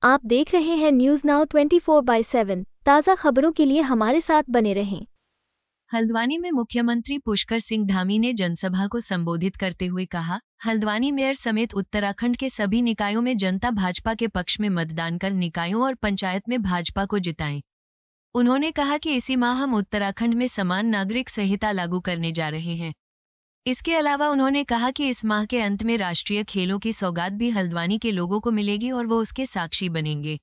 आप देख रहे हैं न्यूज नाउ 24/7। ताज़ा खबरों के लिए हमारे साथ बने रहें। हल्द्वानी में मुख्यमंत्री पुष्कर सिंह धामी ने जनसभा को संबोधित करते हुए कहा, हल्द्वानी मेयर समेत उत्तराखंड के सभी निकायों में जनता भाजपा के पक्ष में मतदान कर निकायों और पंचायत में भाजपा को जिताएं। उन्होंने कहा कि इसी माह हम उत्तराखंड में समान नागरिक संहिता लागू करने जा रहे हैं। इसके अलावा उन्होंने कहा कि इस माह के अंत में राष्ट्रीय खेलों की सौगात भी हल्द्वानी के लोगों को मिलेगी और वो उसके साक्षी बनेंगे।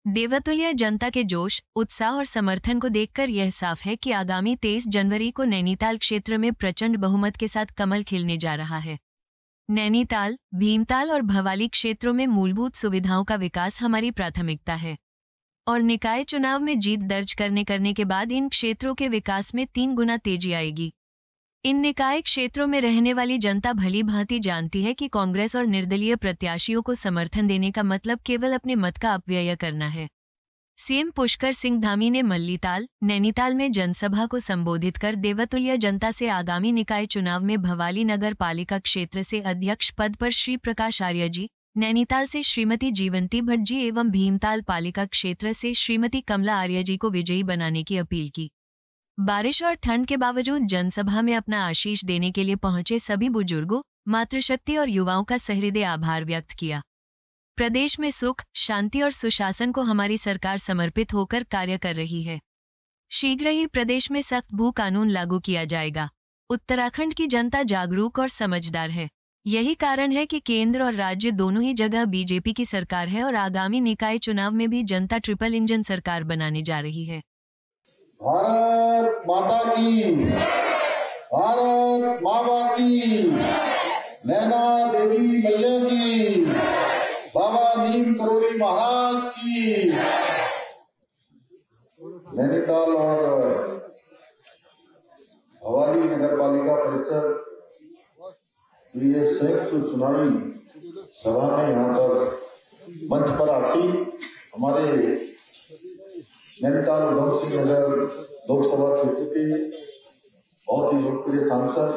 देवतुल्य जनता के जोश, उत्साह और समर्थन को देखकर यह साफ है कि आगामी 23 जनवरी को नैनीताल क्षेत्र में प्रचंड बहुमत के साथ कमल खिलने जा रहा है। नैनीताल, भीमताल और भवाली क्षेत्रों में मूलभूत सुविधाओं का विकास हमारी प्राथमिकता है और निकाय चुनाव में जीत दर्ज करने के बाद इन क्षेत्रों के विकास में 3 गुना तेजी आएगी। इन निकाय क्षेत्रों में रहने वाली जनता भली भांति जानती है कि कांग्रेस और निर्दलीय प्रत्याशियों को समर्थन देने का मतलब केवल अपने मत का अपव्यय करना है। सीएम पुष्कर सिंह धामी ने मल्लीताल, नैनीताल में जनसभा को संबोधित कर देवतुल्य जनता से आगामी निकाय चुनाव में भवाली नगर पालिका क्षेत्र से अध्यक्ष पद पर श्री प्रकाश आर्य जी, नैनीताल से श्रीमती जीवंती भट्ट जी एवं भीमताल पालिका क्षेत्र से श्रीमती कमला आर्य जी को विजयी बनाने की अपील की। बारिश और ठंड के बावजूद जनसभा में अपना आशीष देने के लिए पहुंचे सभी बुजुर्गों, मातृशक्ति और युवाओं का सहृदय आभार व्यक्त किया। प्रदेश में सुख, शांति और सुशासन को हमारी सरकार समर्पित होकर कार्य कर रही है। शीघ्र ही प्रदेश में सख्त भू कानून लागू किया जाएगा। उत्तराखंड की जनता जागरूक और समझदार है। यही कारण है कि केंद्र और राज्य दोनों ही जगह बीजेपी की सरकार है और आगामी निकाय चुनाव में भी जनता ट्रिपल इंजन सरकार बनाने जा रही है। भारत माता की, भारत माता की, नैना देवी मैया की, बाबा नीम करोली महाराज की। नैनीताल और भवाली नगर पालिका परिषद की ये संयुक्त चुनावी सभा में यहाँ पर मंच पर आती हमारे नैनीताल उधम सिंह नगर लोकसभा क्षेत्र के बहुत ही लोकप्रिय सांसद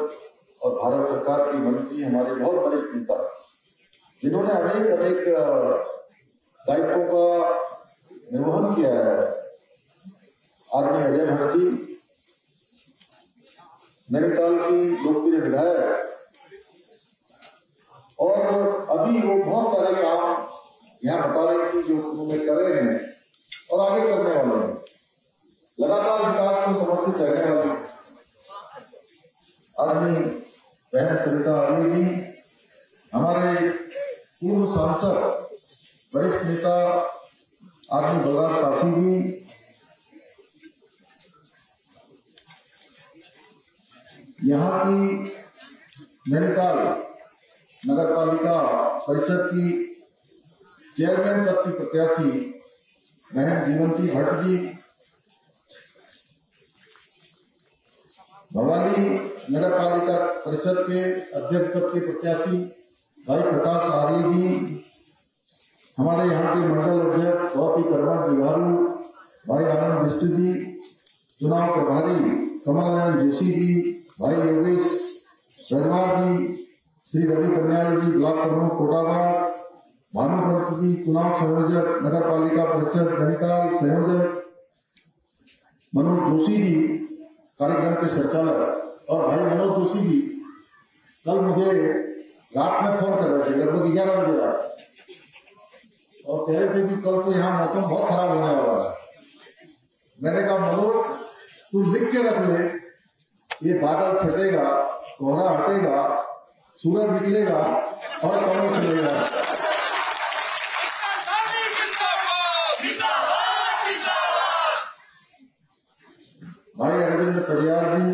और भारत सरकार की मंत्री, हमारे बहुत वरिष्ठ नेता, जिन्होंने अनेक दायित्वों का निर्वहन किया है। आदरणीय अजय भट्ट जी, नैनीताल की लोकप्रिय विधायक, और अभी वो बहुत सारे काम यहाँ बता रहे थे जो उन्होंने कर रहे हैं और आगे करने वाले हैं। लगातार विकास को समर्पित रहने वाले आदमी बहन सरिता आर्य जी, हमारे पूर्व सांसद वरिष्ठ नेता आदमी बलराज काशी जी, यहाँ की नैनीताल नगर पालिका परिषद की चेयरमैन पद की प्रत्याशी बहन जीवंती भट्ट जी, भवाली नगर पालिका परिषद के अध्यक्ष पद के प्रत्याशी भाई प्रकाश आर्य जी, हमारे यहाँ के मंडल अध्यक्ष बहुत ही कर्मठ जुझारू भाई आनंद बिष्ट जी, चुनाव प्रभारी कमल नयन जोशी जी, भाई योगेश रजवार जी, श्री रवि कन्याल जी ब्लॉक प्रमुख कोटाबाग, भानुपंत जी चुनाव संयोजक नगर पालिका परिषद नैनीताल, संयोजक मनोज जोशी जी कार्यक्रम के संचालक, और भाई मनोज जोशी जी कल मुझे रात में फोन कर रहे थे लगभग 11 बजे रात, और कह रहे थे कि कल तो यहाँ मौसम बहुत खराब होने वाला है। मैंने कहा मनोज, तू लिख के रख ले, ये बादल छटेगा, कोहरा हटेगा, सूरज निकलेगा और कमल चलेगा। भाई अरविंद परियार जी,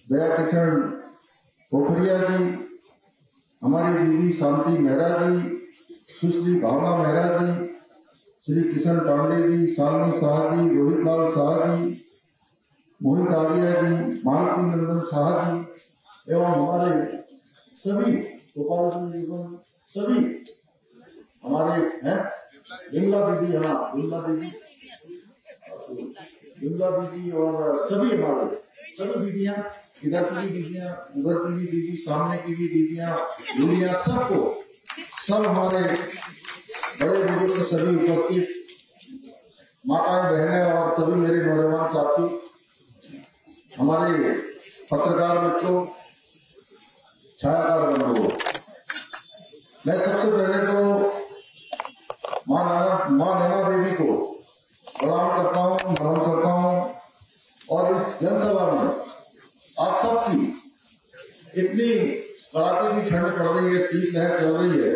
दया किशन पोखरिया जी, हमारी दीदी शांति मेहरा जी, सुश्री भावना मेहरा जी, श्री किशन पांडे जी, शालिनी शाह जी, रोहित लाल शाह जी, मोहित आर्य जी, मालती नंदन शाह जी एवं हमारे सभी गोपाल जी, सभी हमारे हैं बिमला दीदी, हाँ बिमला दीदी और सभी हमारे सभी दीदियां, इधर की भी दीदियां, उधर की भी दीदी, सामने की भी दीदियां, सबको, सब हमारे बड़े बुजुर्ग सभी उपस्थित माताएं, बहनें और सभी मेरे नौजवान साथी, हमारे पत्रकार मित्रों, छायाकार बंधुओं, मैं सबसे पहले तो मां नैना देवी को प्रणाम करता हूँ, नमन करता हूँ। और इस जनसभा में आप सबकी इतनी कड़ाके की ठंड पड़ रही है, शीतलहर चल रही है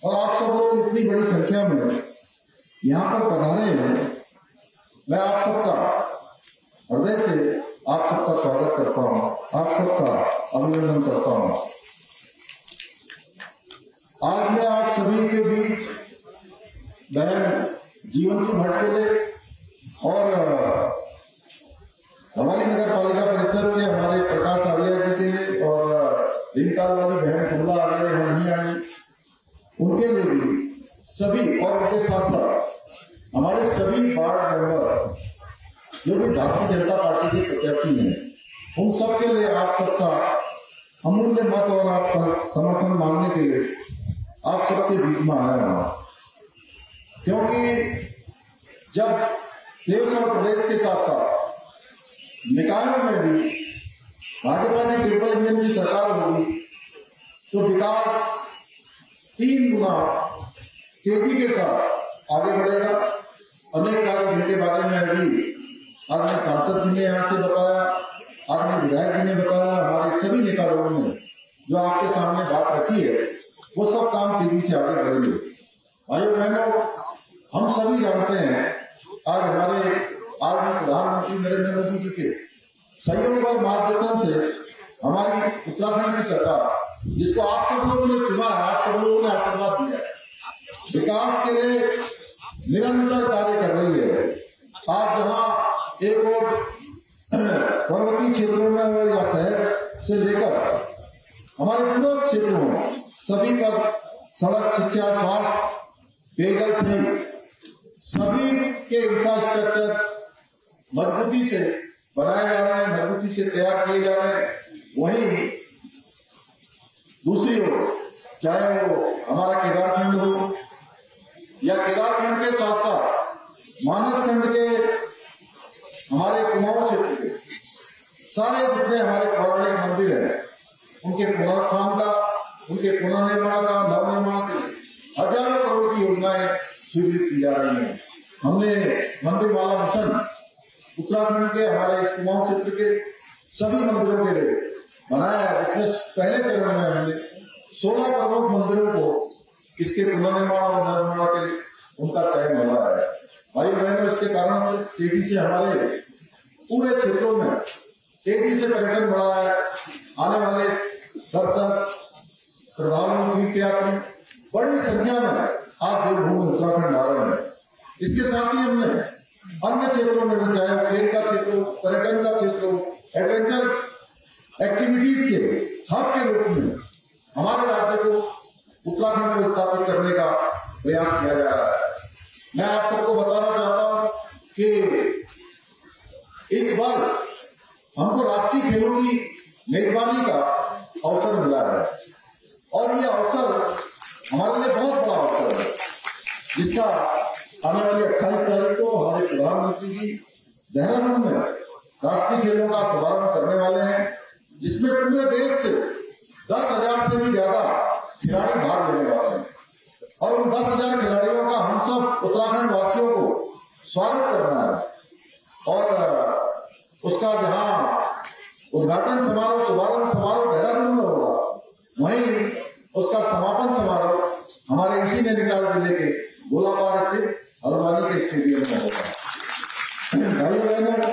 और आप सब लोग इतनी बड़ी संख्या में यहाँ पर पधारे हैं। मैं आप सबका हृदय से आप सबका स्वागत करता हूँ, आप सबका अभिनंदन करता हूँ। आज मैं आप सभी के बीच बहन जीवंती भटकेले और हमारी नगर पालिका परिषद के हमारे प्रकाश आर्या जी के लिए और रिंकाल वाली बहन कमला आर्या यहाँ नहीं आई, उनके लिए भी सभी और उनके साथ साथ हमारे सभी वार्ड मेंबर जो भी भारतीय जनता पार्टी के प्रत्याशी हैं, उन सब के लिए आप सबका अमूल्य मत और आपका समर्थन मांगने के लिए आप सबके बीच में आया हूं। क्योंकि जब देश और प्रदेश के साथ साथ निकायों में भी भाजपा की ट्रिपल इंजन की सरकार होगी तो विकास 3 गुना तेजी के साथ आगे बढ़ेगा। अनेक कार्य जिनके बारे में अभी आदरणीय सांसद जी ने यहाँ से बताया, आदरणीय विधायक जी ने बताया, हमारे सभी नेता लोगों ने जो आपके सामने बात रखी है, वो सब काम तेजी से आगे बढ़ेंगे। भाइयों बहनों, हम सभी जानते हैं आज हमारे आदरणीय प्रधानमंत्री नरेंद्र मोदी जी के सहयोग और मार्गदर्शन से हमारी उत्तराखंड की सरकार, जिसको आप सब लोगों ने चुना है, आप सब लोगों ने आशीर्वाद दिया है, विकास के लिए निरंतर कार्य कर रही है। आज जहां एक और पर्वतीय क्षेत्रों में हो या शहर से लेकर हमारे पूरे क्षेत्रों में सभी पर सड़क, शिक्षा, स्वास्थ्य, पेयजल सहित सभी के इंफ्रास्ट्रक्चर मजबूती से बनाए जा रहे हैं, मजबूती से तैयार किए जा रहे हैं। वहीं दूसरी ओर चाहे वो हमारा केदारखंड हो या केदारखंड के साथ साथ मानसखंड के हमारे कुमाऊं क्षेत्र के सारे जितने हमारे पौराणिक मंदिर हैं, उनके पुनरुत्थान का, उनके पुनर्निर्माण का, नवनिर्माण के लिए हजारों करोड़ की योजनाएं स्वीकृत की जा रही हैं। हमने मंदिर माला मिशन उत्तराखंड के हमारे इस कुमाऊं क्षेत्र के सभी मंदिरों के लिए बनाया है। इसमें पहले चरण में हमने 16 प्रमुख मंदिरों को इसके पुनर्निर्माण और नवनिर्माण के लिए उनका चयन हुआ है। भाई बहनों, इसके कारण से तेजी से हमारे पूरे क्षेत्रों में तेजी से पर्यटन बढ़ा है। आने वाले दर्शक, श्रद्धालु, तीर्थयात्री बड़ी संख्या में आज देवभूमि उत्तराखंड आ रहे हैं। इसके साथ ही हमने अन्य क्षेत्रों में भी, चाहे खेल का क्षेत्र हो, पर्यटन का क्षेत्र हो, एडवेंचर एक्टिविटीज के हब के रूप में हमारे राज्य को, उत्तराखंड को स्थापित करने का प्रयास किया जा रहा है। मैं आप सबको बताना चाहता हूं कि इस वर्ष हमको राष्ट्रीय खेलों की मेजबानी का अवसर मिला है और यह अवसर हमारे लिए बहुत बड़ा अवसर है, जिसका आने वाली 28 तारीख को हमारे प्रधानमंत्री जी देहरादून में राष्ट्रीय खेलों का शुभारंभ करने वाले हैं, जिसमें पूरे देश से 10,000 से भी ज्यादा खिलाड़ी भाग लेने वाले हैं। और उन 10,000 खिलाड़ियों का हम सब उत्तराखंड वासियों को स्वागत करना है और उसका जहां उद्घाटन समारोह, शुभारंभ समारोह देहरादून में होगा, वहीं उसका समापन समारोह हमारे इसी नैनीताल जिले के गोलापार स्थित हल्द्वानी के स्टेडियम में होगा। भाइयों बहनों,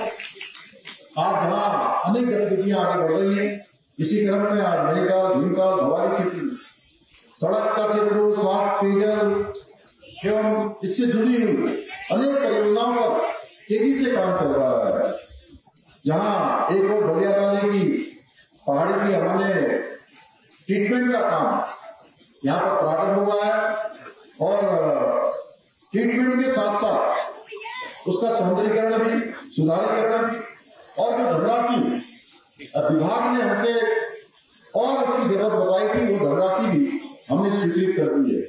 आज जहां अनेक गतिविधियां आगे बढ़ रही हैं, इसी क्रम में आज नैनीताल, भीमताल, भवानी क्षेत्र में सड़क का क्षेत्र, स्वास्थ्य, पेयजल एवं इससे जुड़ी हुई अनेक परियोजनाओं पर तेजी से काम चल रहा है। जहां एक और बलिया नाले की पहाड़ी की हमने ट्रीटमेंट का काम यहाँ पर प्रारंभ हुआ है और ट्रीटमेंट के साथ साथ उसका सौंदर्यीकरण भी, सुधारीकरण भी, और जो धनराशि विभाग ने हमसे और उसकी जरूरत बताई थी, वो धनराशि भी हमने स्वीकृत कर दी है।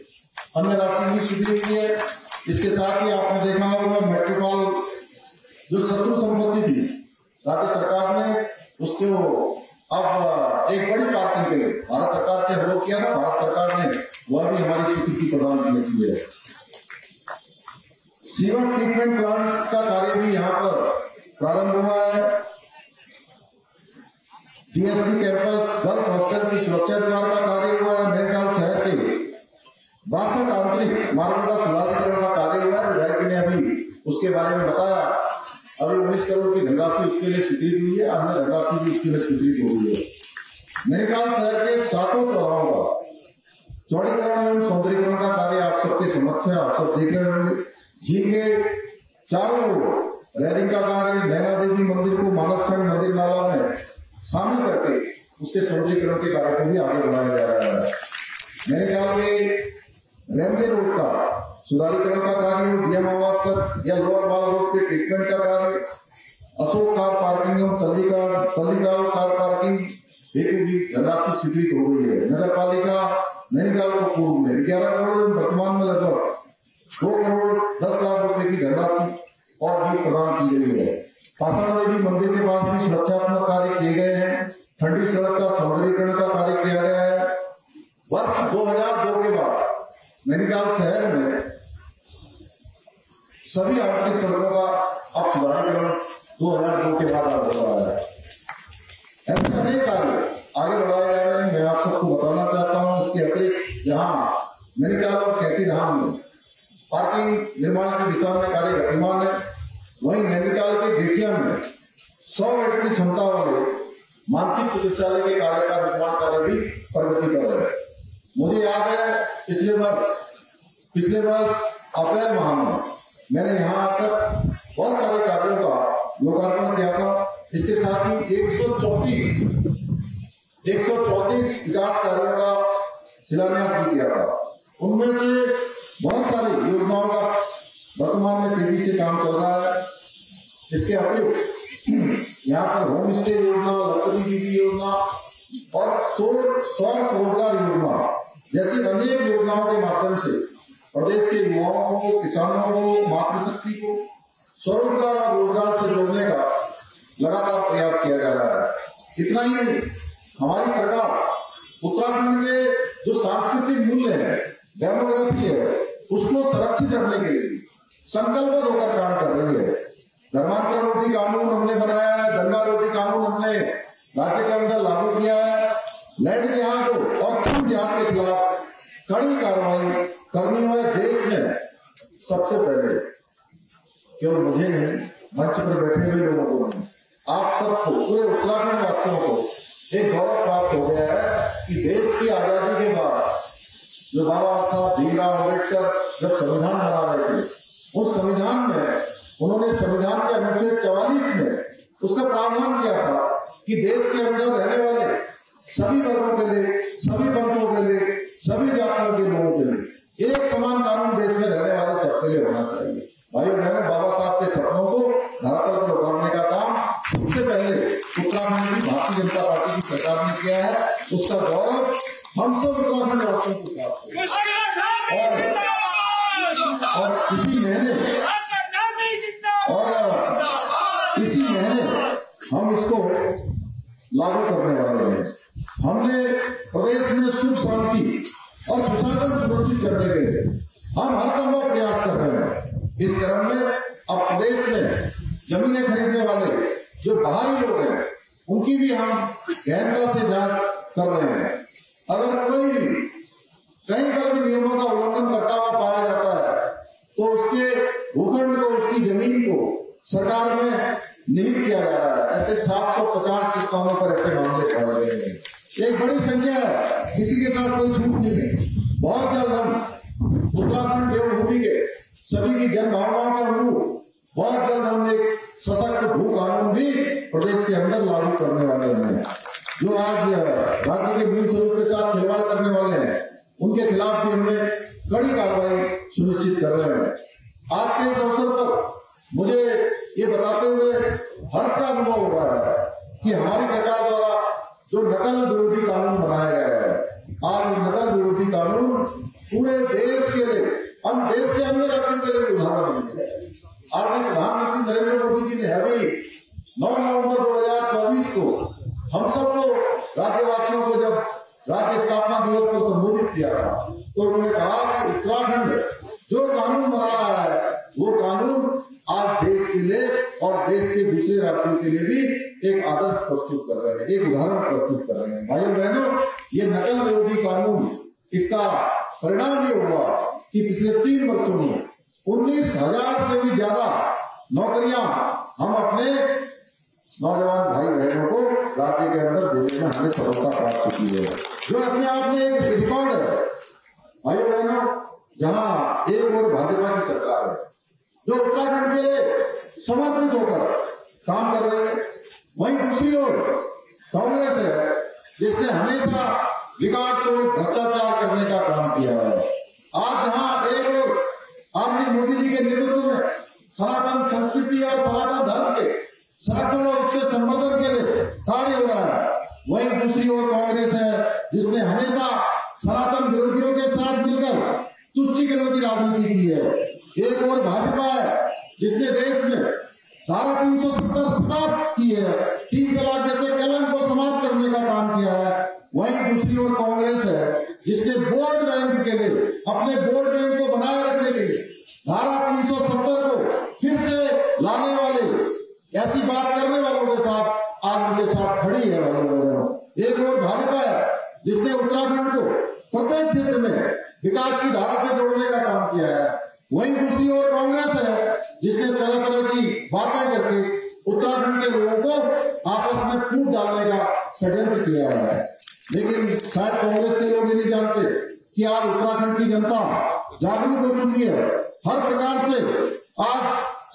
अन्य राशि भी स्वीकृत की है इसके साथ ही आपने देखा होगा मेट्रोपॉल जो शत्रु संपत्ति थी राज्य सरकार ने उसको अब एक बड़ी पार्किंग के लिए भारत सरकार से अनुरोध किया था, भारत सरकार ने वह भी हमारी स्वीकृति प्रदान की है। सीवर ट्रीटमेंट प्लांट का कार्य भी यहाँ पर प्रारंभ हुआ है। डीएसपी कैंपस गर्ल्स हॉस्टल की सुरक्षा द्वार का कार्य हुआ है। नैनीताल शहर के 62 आंतरिक मार्गों का सुधारीकरण का कार्य हुआ है। विधायक ने अभी उसके बारे में बताया। अभी 19 करोड़ की धनराशि उसके लिए स्वीकृत हुई है, अन्य धनराशि भी उसके लिए स्वीकृत हो गई है। नैनीताल शहर के 7 चौराहों का चौड़ीकरण एवं सौंदर्यीकरण का कार्य आप सबके समक्ष है, आप सब देख रहे होंगे। झील के चारों ओर रेलिंग का कार्य, नैना देवी मंदिर को मानसखंड मंदिर माला में शामिल करके उसके सौंदर्यीकरण के कार्य को भी आगे बढ़ाया जा रहा है। नैनीताल में रेलवे रोड का सुधारीकरण का कार्य, डीएम आवास तक या लोअर माल रोड के ट्रीटमेंट का कार्य, अशोक कार पार्किंग एवं तल्लीकाल कार पार्किंग हेतु भी धनराशि स्वीकृत हो गई है। नगर पालिका नैनीताल को पूर्व में 11 करोड़, वर्तमान में लगभग 2 करोड़ 10 लाख रुपए की धनराशि और भी प्रदान की गई है। पाषाण देवी मंदिर के पास भी सुरक्षात्मक कार्य किए गए हैं। ठंडी सड़क का सौंदर्यीकरण का कार्य किया गया है। वर्ष 2002 के बाद नैनीताल शहर में सभी आंतरिक सड़कों का अब सुधारीकरण 2002 के बाद हो रहा है। ऐसे अनेक कार्य आगे बढ़ाए जा रहे हैं। मैं आप सबको बताना चाहता हूं। इसके अतिरिक्त यहाँ नैनीताल और कैची धाम में पार्किंग निर्माण की दिशा में कार्य गतिमान है। वहीं नैनीताल के गेठिया में 100 बेड की क्षमता वाले मानसिक चिकित्सालय के कार्य का निर्माण कार्य भी प्रगति कर रहे हैं। मुझे याद है पिछले वर्ष अप्रैल माह में मैंने यहाँ आकर बहुत सारे कार्यों का लोकार्पण किया था। इसके साथ ही 134 विकास कार्यों का शिलान्यास भी किया था। उनमें से बहुत सारी योजनाओं का वर्तमान में तेजी से काम चल रहा है। इसके अतिरिक्त यहाँ पर होम स्टे योजना, लकड़ी दीदी योजना और सौर रोजगार योजना जैसी अनेक योजनाओं के माध्यम से प्रदेश के युवाओं को, किसानों को, मातृशक्ति को स्वरोजगार और रोजगार से जोड़ने का लगातार प्रयास किया जा रहा है। इतना ही नहीं, हमारी सरकार उत्तराखंड के जो सांस्कृतिक मूल्य है, डेमोग्राफी है, उसको संरक्षित रखने के लिए संकल्पबद्ध होकर काम कर रही है। धर्मांतरण रोधी कानून हमने बनाया है, दंगा रोधी कानून हमने राज्य के अंदर लागू किया है। लैंड जिहाद और खून जिहाद के खिलाफ कड़ी कार्रवाई करनी है। देश में सबसे पहले केवल मुझे नहीं, मंच पर बैठे हुए लोगों को नहीं, आप सबको, पूरे उत्तराखंड वासियों को एक गौरव प्राप्त हो गया है कि देश की आजादी के बाद जो बाबा साहब भीमराव अम्बेडकर जब संविधान बना रहे थे, उस संविधान में उन्होंने संविधान के अनुच्छेद 44 में उसका प्रावधान किया था कि देश के अंदर रहने वाले सभी वर्गों के लिए, सभी पंथों के लिए, सभी जातियों के लोगों के लिए एक समान कानून देश में रहने वाले सबके लिए होना चाहिए। भाइयों बहनों, बाबा साहब के सपनों को धरातल पर उतारने का काम सबसे पहले उत्तराखंड की भारतीय जनता पार्टी की सरकार ने किया है। उसका गौरव हम सब उत्तराखंड वासियों को प्राप्त है। और इसी महीने हम इसको लागू करने वाले हैं। हमने प्रदेश में सुख शांति और सुशासन सुनिश्चित करने के लिए हम हर संभव प्रयास कर रहे हैं। इस क्रम में अब प्रदेश में जमीनें खरीदने वाले जो बाहरी लोग हैं, उनकी भी हम गहनता से जांच कर रहे हैं। अगर कोई भी कहीं पर भी नियमों का उल्लंघन करता हुआ पाया जाता है तो उसके भूखंड को, उसकी जमीन को सरकार में निहित किया जा रहा है। ऐसे 750 स्थानों पर ऐसे मामले पाए गए हैं। एक बड़ी संख्या है, किसी के साथ कोई छूट नहीं है। बहुत जल्द हम उत्तराखंड देवभूमि के सभी की जन भावनाओं के अनुरूप बहुत जल्द हम एक सशक्त भू कानून भी प्रदेश के अंदर लागू करने वाले हैं। जो आज राज्य के मूल स्वरूप के साथ खिलवाड़ करने वाले हैं, उनके खिलाफ भी हमने कड़ी कार्रवाई सुनिश्चित कर रहे हैं। आज के इस अवसर पर मुझे ये बताते हुए हर्ष का अनुभव हो रहा है कि हमारी सरकार द्वारा जो नकल विरोधी कानून बनाया गया है, आज नकल विरोधी कानून पूरे देश के लिए हम देश के अंदर अपने के लिए उदाहरण बनेंगे। आज प्रधानमंत्री नरेंद्र मोदी जी ने अभी 9 नवंबर 2024 को हम सबको राज्यवासियों को जब राज्य स्थापना दिवस पर संबोधित किया था, तो उन्होंने कहा कि उत्तराखंड जो कानून बना रहा है वो कानून आज देश के लिए और देश के दूसरे राज्यों के लिए भी एक आदर्श प्रस्तुत कर रहे हैं, एक उदाहरण प्रस्तुत कर रहे हैं। भाइयों बहनों, ये नकल विरोधी कानून, इसका परिणाम ये हुआ कि पिछले 3 वर्षों में 19,000 से भी ज्यादा नौकरियां हम अपने नौजवान भाई बहनों को राज्य के अंदर देने में हमें सफलता प्राप्त की है, जो अपने आप में एक रिकॉर्ड है। भाइयों बहनों, जहां एक और भाजपा की सरकार है जो उत्तराखंड के लिए समर्पित होकर काम कर रही है, वहीं दूसरी ओर कांग्रेस है जिसने हमेशा रिकॉर्ड तोड़ भ्रष्टाचार करने का काम किया है। आज जहां एक और आदरणीय मोदी जी के नेतृत्व में सनातन संस्कृति और सनातन धर्म के संरक्षण और उसके संवर्धन के लिए कार्य हो रहा है, वहीं दूसरी ओर कांग्रेस है जिसने हमेशा सनातन विरोधियों के साथ मिलकर तुष्टि विरोधी राजनीति की है। एक और भाजपा है जिसने देश में धारा 370 समाप्त की है, 3 तलाक जैसे कलंक को समाप्त करने का काम किया है। वहीं दूसरी ओर कांग्रेस है जिसने वोट बैंक के लिए, अपने वोट बैंक को बनाए रखने के लिए धारा 370 को फिर से लाने वाले, ऐसी बात करने वालों के साथ आज उनके साथ खड़ी है। एक और भाजपा है जिसने उत्तराखंड को प्रत्येक क्षेत्र में विकास की धारा से जोड़ने का काम किया है। वहीं दूसरी ओर कांग्रेस है जिसने तरह तरह की बातें करके उत्तराखंड के लोगों को आपस में फूट डालने का षड्यंत्र किया है। लेकिन शायद कांग्रेस के लोग ये नहीं जानते कि आज उत्तराखंड की जनता जागरूक हो चुकी है, हर प्रकार से आज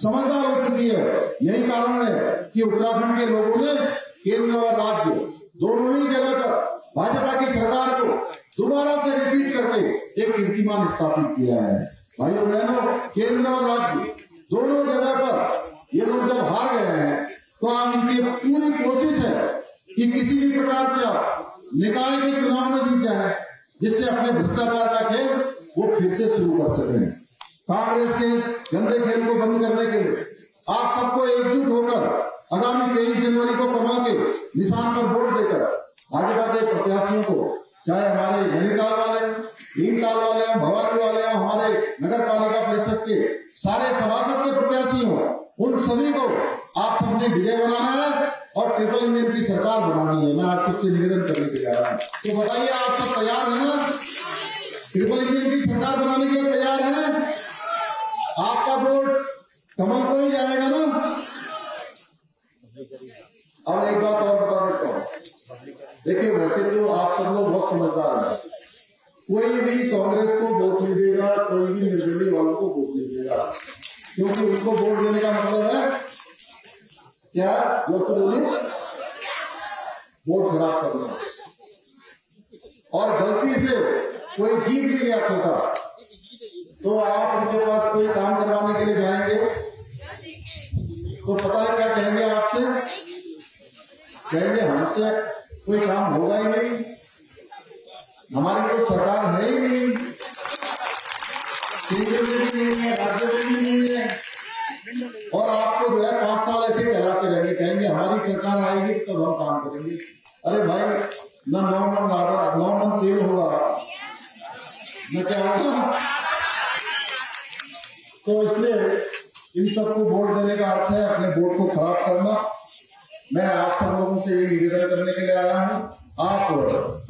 समझदार हो चुकी है। यही कारण है कि उत्तराखंड के लोगों ने केंद्र और राज्य दोनों ही जगह पर भाजपा की सरकार को दोबारा से रिपीट करके एक कीर्तिमान स्थापित किया है। भाइयों बहनों, केंद्र और राज्य दोनों जगह पर ये लोग जब हार गए हैं तो अब इनकी पूरी कोशिश है कि किसी भी प्रकार से आप निकाय के चुनाव में जीत जाए, जिससे अपने भ्रष्टाचार का खेल वो फिर से शुरू कर सकें। कांग्रेस के इस गंदे खेल को बंद करने के लिए आप सबको एकजुट होकर आगामी 23 जनवरी को कमल के निशान पर वोट देकर भाजपा के प्रत्याशियों को, चाहे हमारे नैनीताल वाले, भीमताल वाले, भवानी वाले, हमारे नगर पालिका परिषद के सारे सभासद के प्रत्याशी हों, उन सभी को आप सबने विजय बनाना है और ट्रिपल इंजन की सरकार बनानी है। मैं आप सबसे निवेदन करने के लिए आया हूँ। तो बताइए, आप सब तैयार हैं ना? ट्रिपल इंजन की सरकार बनाने के लिए तैयार हैं? आपका वोट कमल को ही जाएगा ना? अब एक बात और बता देता हूँ। देखिए, वैसे तो आप सब लोग बहुत समझदार हैं, कोई भी कांग्रेस को वोट नहीं देगा, कोई भी निर्दलीय वालों को वोट नहीं देगा, क्योंकि उनको वोट देने का मतलब है क्या? वोट खराब करना। और गलती से कोई जीत भी गया छोटा, तो आप उनके पास कोई काम करवाने के लिए जाएंगे तो पता है क्या कहेंगे आपसे? कहेंगे हमसे कोई काम होगा ही नहीं, हमारी कोई सरकार है ही नहीं, केंद्र में भी नहीं है, राज्य में भी नहीं है, और आपको जो है 5 साल ऐसे कहलाते रहेंगे, कहेंगे हमारी सरकार आएगी तो हम काम करेंगे। अरे भाई, न 9 मन तेल होगा न क्या होगा। तो इसलिए इन सबको वोट देने का अर्थ है अपने वोट को खराब करना। मैं आप सब लोगों से ये निवेदन करने के लिए आया हूँ, आप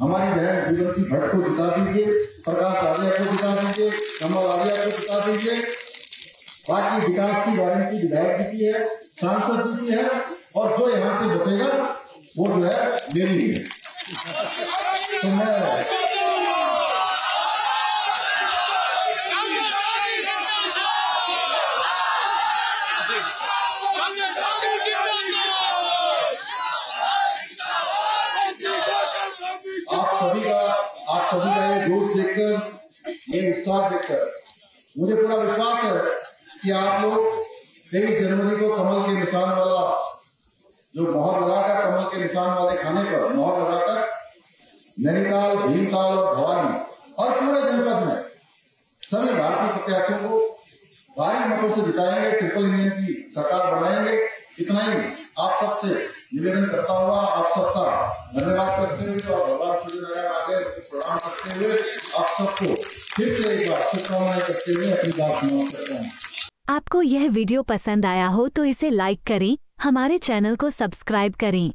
हमारी बहन जीवंती भट्ट को जिता दीजिए, प्रकाश आर्या को जिता दीजिए, कमल आर्या को जिता दीजिए। बाकी विकास की गारंटी विधायक जी की है, सांसद जी की है, और जो यहाँ से बचेगा वो जो है मेरी है। तो मैं आप सभी का ये जोश देखकर, ये उत्साह देखकर मुझे पूरा विश्वास है कि आप लोग 23 जनवरी को कमल के निशान वाला जो मोहर लगाकर, कमल के निशान वाले खाने पर मोहर लगाकर नैनीताल, भीमताल और भवानी और पूरे जनपद में सभी भारतीय प्रत्याशियों को भारी मतों से जिताएंगे, ट्रिपल इंजन की सरकार बनाएंगे। इतना ही आप सबसे निवेदन करता हुआ आप सबका धन्यवाद करते हुए और भगवान सूर्यनारायण आगे प्रणाम करते हुए आप सबको फिर से एक बार शुभकामनाएं करते हुए अपनी बात समाप्त करता हूँ। आपको यह वीडियो पसंद आया हो तो इसे लाइक करें, हमारे चैनल को सब्सक्राइब करें।